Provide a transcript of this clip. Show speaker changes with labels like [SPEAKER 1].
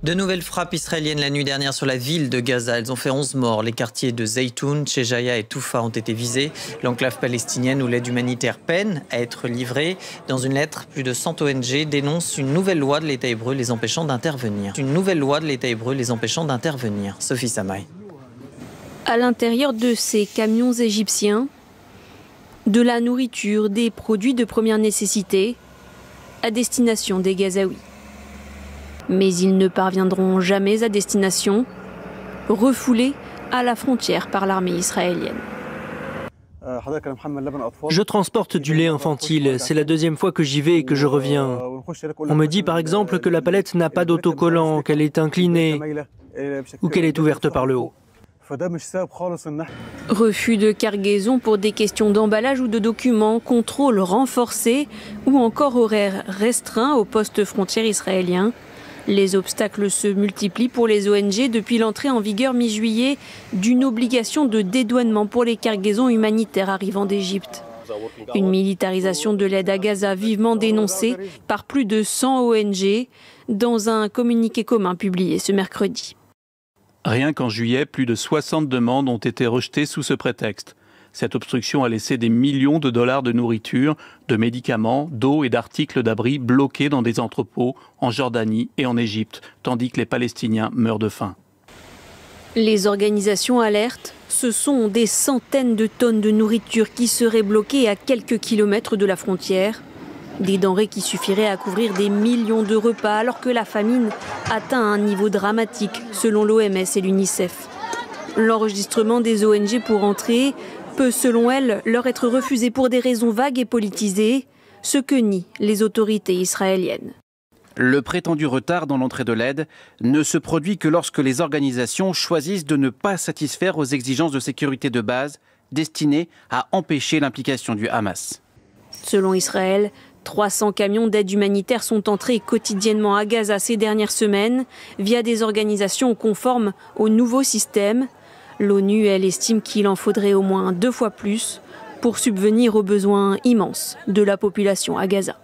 [SPEAKER 1] De nouvelles frappes israéliennes la nuit dernière sur la ville de Gaza. Elles ont fait 11 morts. Les quartiers de Zaytoun, Chejaya et Toufa ont été visés. L'enclave palestinienne où l'aide humanitaire peine à être livrée. Dans une lettre, plus de 100 ONG dénoncent une nouvelle loi de l'État hébreu les empêchant d'intervenir. Sophie Samaï.
[SPEAKER 2] À l'intérieur de ces camions égyptiens, de la nourriture, des produits de première nécessité à destination des Gazaouis. Mais ils ne parviendront jamais à destination, refoulés à la frontière par l'armée israélienne.
[SPEAKER 3] Je transporte du lait infantile, c'est la deuxième fois que j'y vais et que je reviens. On me dit par exemple que la palette n'a pas d'autocollant, qu'elle est inclinée ou qu'elle est ouverte par le haut.
[SPEAKER 2] Refus de cargaison pour des questions d'emballage ou de documents, contrôle renforcé ou encore horaires restreints aux postes frontières israéliens. Les obstacles se multiplient pour les ONG depuis l'entrée en vigueur mi-juillet d'une obligation de dédouanement pour les cargaisons humanitaires arrivant d'Égypte. Une militarisation de l'aide à Gaza vivement dénoncée par plus de 100 ONG dans un communiqué commun publié ce mercredi.
[SPEAKER 4] Rien qu'en juillet, plus de 60 demandes ont été rejetées sous ce prétexte. Cette obstruction a laissé des millions de dollars de nourriture, de médicaments, d'eau et d'articles d'abri bloqués dans des entrepôts en Jordanie et en Égypte, tandis que les Palestiniens meurent de faim.
[SPEAKER 2] Les organisations alertent, ce sont des centaines de tonnes de nourriture qui seraient bloquées à quelques kilomètres de la frontière. Des denrées qui suffiraient à couvrir des millions de repas alors que la famine atteint un niveau dramatique selon l'OMS et l'UNICEF. L'enregistrement des ONG pour entrer peut, selon elles, leur être refusé pour des raisons vagues et politisées, ce que nient les autorités israéliennes.
[SPEAKER 5] Le prétendu retard dans l'entrée de l'aide ne se produit que lorsque les organisations choisissent de ne pas satisfaire aux exigences de sécurité de base destinées à empêcher l'implication du Hamas.
[SPEAKER 2] Selon Israël, 300 camions d'aide humanitaire sont entrés quotidiennement à Gaza ces dernières semaines via des organisations conformes au nouveau système. L'ONU, elle, estime qu'il en faudrait au moins 2 fois plus pour subvenir aux besoins immenses de la population à Gaza.